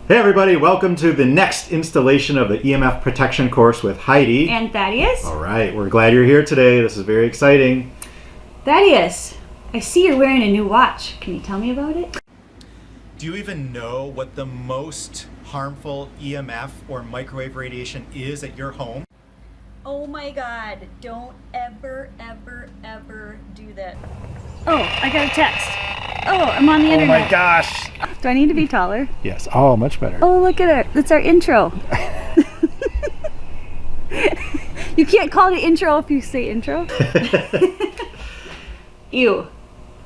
Hey everybody, welcome to the next installation of the EMF protection course with Heidi. And Thaddeus. All right, we're glad you're here today. This is very exciting. Thaddeus, I see you're wearing a new watch. Can you tell me about it? Do you even know what the most harmful EMF or microwave radiation is at your home? Oh my God, don't ever do that. Oh, I got a text. Oh, I'm on the internet. Oh my gosh. Do I need to be taller? Yes, oh, much better. Oh, look at it. That's our intro. You can't call it intro if you say intro. Ew.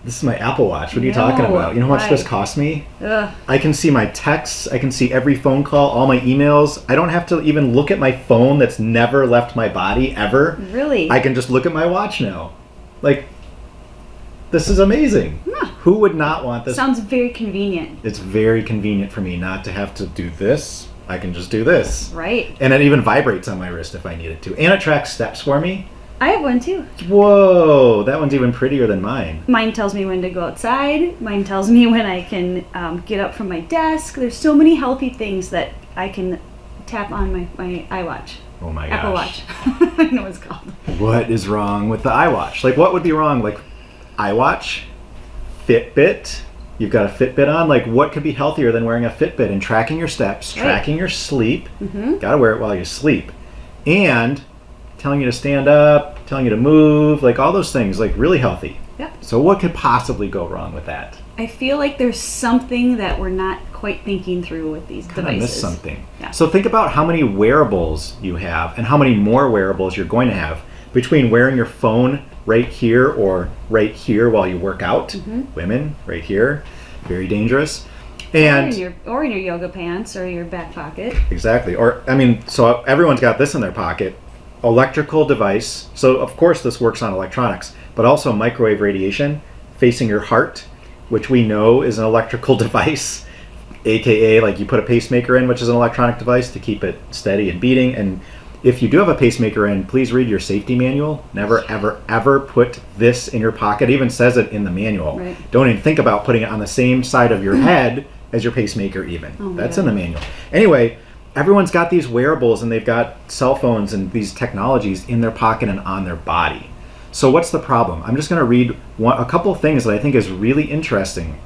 This is my Apple Watch. What are you talking about? You know how much this cost me? Ugh. I can see my texts. I can see every phone call, all my emails. I don't have to even look at my phone that's never left my body, ever. Really? I can just look at my watch now. Like, this is amazing. Huh. Who would not want this? Sounds very convenient. It's very convenient for me not to have to do this. I can just do this. Right. And it even vibrates on my wrist if I need it to. And it tracks steps for me. I have one too. Whoa, that one's even prettier than mine. Mine tells me when to go outside. Mine tells me when I can get up from my desk. There's so many healthy things that I can tap on my iWatch. Oh my gosh. Apple Watch. I know what it's called. What is wrong with the iWatch? Like, what would be wrong? Like, iWatch? Fitbit? You've got a Fitbit on? Like, what could be healthier than wearing a Fitbit and tracking your steps, tracking your sleep? Gotta wear it while you sleep. And telling you to stand up, telling you to move, like all those things, like really healthy. Yep. So what could possibly go wrong with that? I feel like there's something that we're not quite thinking through with these devices. I missed something. Yeah. So think about how many wearables you have and how many more wearables you're going to have between wearing your phone right here or right here while you work out. Women, right here, very dangerous. And or in your yoga pants or your back pocket. Exactly. Or, I mean, so everyone's got this in their pocket. Electrical device. So of course this works on electronics, but also microwave radiation facing your heart, which we know is an electrical device, aka like you put a pacemaker in, which is an electronic device to keep it steady and beating. And if you do have a pacemaker in, please read your safety manual. Never ever put this in your pocket. It even says it in the manual. Right. Don't even think about putting it on the same side of your head as your pacemaker even. Oh That's in the manual. Anyway, everyone's got these wearables and they've got cell phones and these technologies in their pocket and on their body. So what's the problem? I'm just going to read a couple of things that I think is really interesting.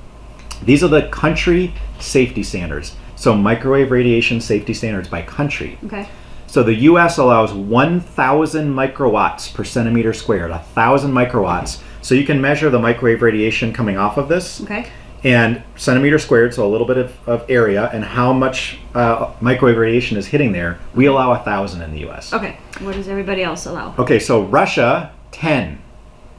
These are the country safety standards. So microwave radiation safety standards by country. Okay. So the US allows 1,000 microwatts per centimeter squared, 1,000 microwatts. So you can measure the microwave radiation coming off of this. Okay. And centimeter squared, so a little bit of area, and how much microwave radiation is hitting there. We allow 1,000 in the US. Okay. What does everybody else allow? Okay, so Russia, 10.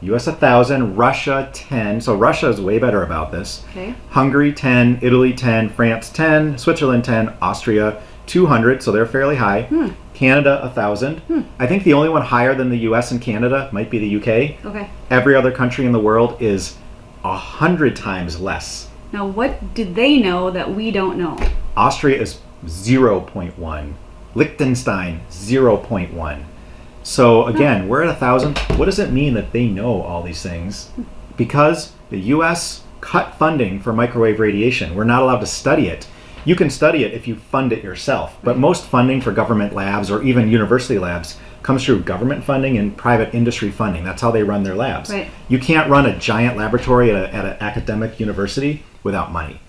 US 1,000, Russia 10. So Russia is way better about this. Okay. Hungary 10, Italy 10, France 10, Switzerland 10, Austria 200, so they're fairly high. Canada 1,000. I think the only one higher than the US and Canada might be the UK. Okay. Every other country in the world is 100 times less. Now, what do they know that we don't know? Austria is 0.1. Liechtenstein 0.1. So again, we're at 1,000. What does it mean that they know all these things? Because the US cut funding for microwave radiation. We're not allowed to study it. You can study it if you fund it yourself, but most funding for government labs or even university labs comes through government funding and private industry funding. That's how they run their labs. Right. You can't run a giant laboratory at an academic university without money.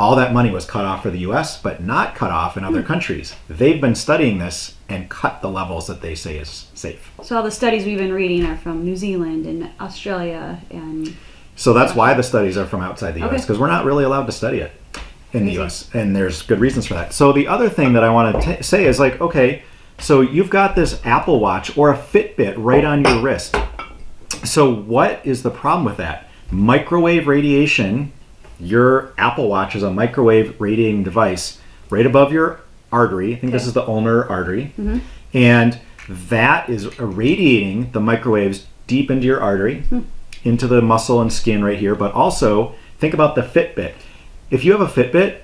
All that money was cut off for the US, but not cut off in other countries. They've been studying this and cut the levels that they say is safe. So all the studies we've been reading are from New Zealand and Australia and... So that's why the studies are from outside the US, Okay. because we're not really allowed to study it in the US, and there's good reasons for that. So the other thing that I want to say is like, okay, so you've got this Apple Watch or a Fitbit right on your wrist. So what is the problem with that? Microwave radiation, your Apple Watch is a microwave radiating device right above your artery. I think this is the ulnar artery. And that is irradiating the microwaves deep into your artery, into the muscle and skin right here. But also, think about the Fitbit. If you have a Fitbit,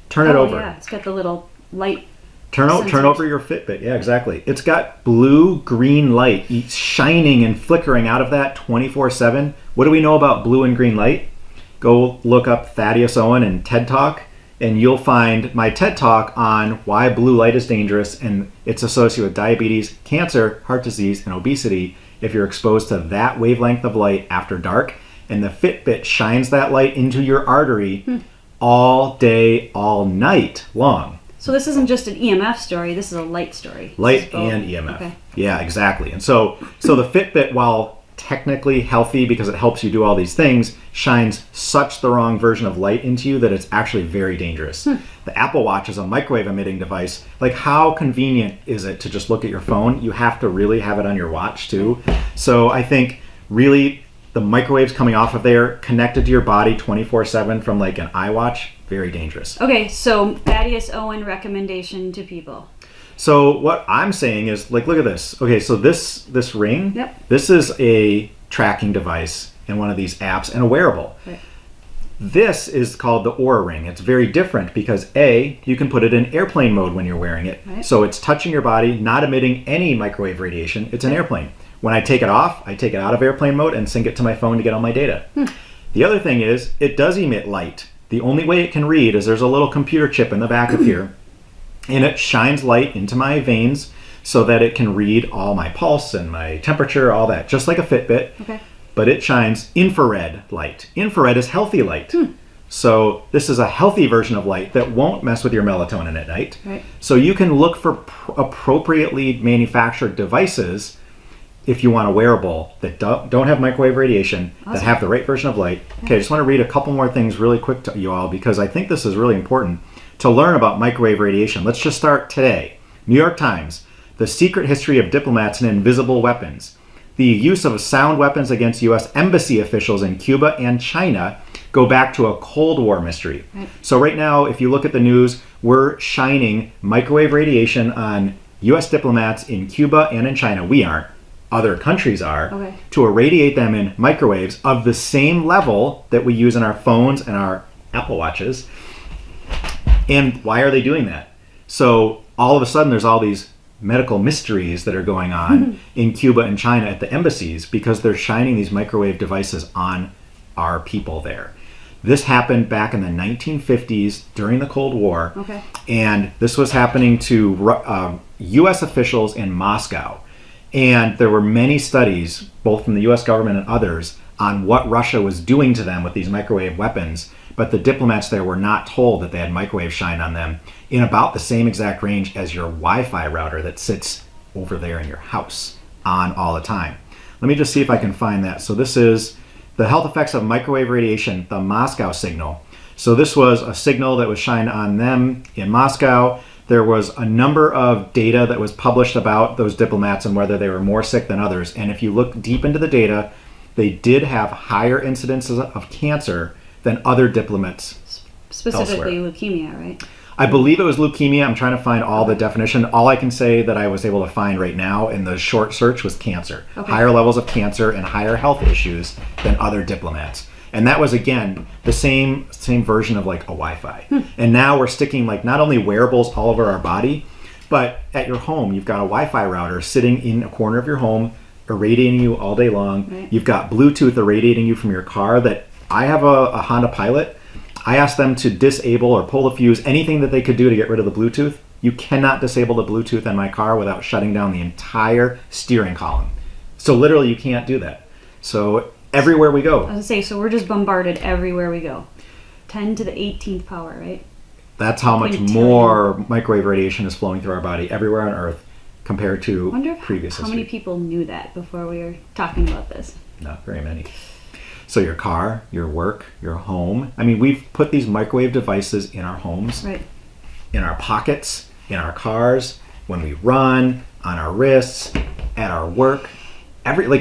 turn it over. Yeah, it's got the little light. Turn over your Fitbit. Yeah, exactly. It's got blue-green light shining and flickering out of that 24/7. What do we know about blue and green light? Go look up Thaddeus Owen and TED Talk and you'll find my TED Talk on why blue light is dangerous and it's associated with diabetes, cancer, heart disease, and obesity if you're exposed to that wavelength of light after dark. And the Fitbit shines that light into your artery all day, all night long. So this isn't just an EMF story, this is a light story. Light and EMF. Okay. Yeah, exactly. And so the Fitbit, while technically healthy because it helps you do all these things, shines such the wrong version of light into you that it's actually very dangerous. The Apple Watch is a microwave emitting device. Like, how convenient is it to just look at your phone? You have to really have it on your watch too. So I think really the microwaves coming off of there connected to your body 24/7 from like an iWatch, very dangerous. Okay, so Thaddeus Owen recommendation to people. So what I'm saying is, like, look at this. Okay, so this ring, Yep. this is a tracking device in one of these apps and a wearable. Right. This is called the Oura Ring. It's very different because A, you can put it in airplane mode when you're wearing it. Right. So it's touching your body, not emitting any microwave radiation. It's an airplane. When I take it off, I take it out of airplane mode and sync it to my phone to get all my data. The other thing is, it does emit light. The only way it can read is there's a little computer chip in the back of here, and it shines light into my veins so that it can read all my pulse and my temperature, all that, just like a Fitbit. Okay. But it shines infrared light. Infrared is healthy light. So this is a healthy version of light that won't mess with your melatonin at night. Right. So you can look for appropriately manufactured devices if you want a wearable that don't have microwave radiation, that have the right version of light. Okay, I just want to read a couple more things really quick to you all because I think this is really important to learn about microwave radiation. Let's just start today. New York Times, the secret history of diplomats and invisible weapons. The use of sound weapons against U.S. embassy officials in Cuba and China go back to a Cold War mystery. Right. So right now, if you look at the news, we're shining microwave radiation on U.S. diplomats in Cuba and in China. We aren't. Other countries are, Okay. to irradiate them in microwaves of the same level that we use in our phones and our Apple Watches. And why are they doing that? So all of a sudden there's all these medical mysteries that are going on in Cuba and China at the embassies because they're shining these microwave devices on our people there. This happened back in the 1950s during the Cold War. Okay. And this was happening to U.S. officials in Moscow. And there were many studies, both from the U.S. government and others, on what Russia was doing to them with these microwave weapons. But the diplomats there were not told that they had microwave shine on them in about the same exact range as your Wi-Fi router that sits over there in your house on all the time. Let me just see if I can find that. So this is the health effects of microwave radiation, the Moscow signal. So this was a signal that was shined on them in Moscow. There was a number of data that was published about those diplomats and whether they were more sick than others. And if you look deep into the data, they did have higher incidences of cancer than other diplomats. Specifically leukemia, right? I believe it was leukemia. I'm trying to find all the definition. All I can say that I was able to find right now in the short search was cancer. Okay. Higher levels of cancer and higher health issues than other diplomats. And that was, again, the same version of like a Wi-Fi. And now we're sticking like not only wearables all over our body, but at your home, you've got a Wi-Fi router sitting in a corner of your home, irradiating you all day long. Right. You've got Bluetooth irradiating you from your car. That I have a Honda Pilot. I asked them to disable or pull the fuse, anything that they could do to get rid of the Bluetooth. You cannot disable the Bluetooth in my car without shutting down the entire steering column. So literally you can't do that. So everywhere we go. I was gonna say, so we're just bombarded everywhere we go. 10 to the 18th power, right? That's how much more microwave radiation is flowing through our body everywhere on Earth compared to I wonder previous how history. many people knew that before we were talking about this. Not very many. So your car, your work, your home. I mean, we've put these microwave devices in our homes, Right. in our pockets, in our cars, when we run, on our wrists, at our work. At our no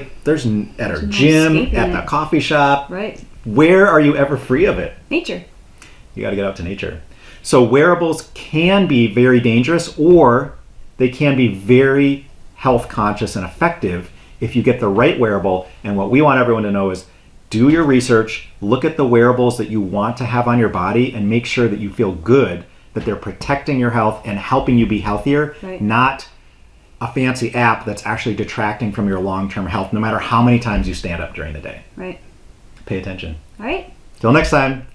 gym, escaping at the it. coffee shop. Right. Where are you ever free of it? Nature. You got to get out to nature. So wearables can be very dangerous, or they can be very health conscious and effective if you get the right wearable. And what we want everyone to know is do your research, look at the wearables that you want to have on your body, and make sure that you feel good that they're protecting your health and helping you be healthier, Right. not a fancy app that's actually detracting from your long-term health, no matter how many times you stand up during the day. Right. Pay attention. All right. Till next time.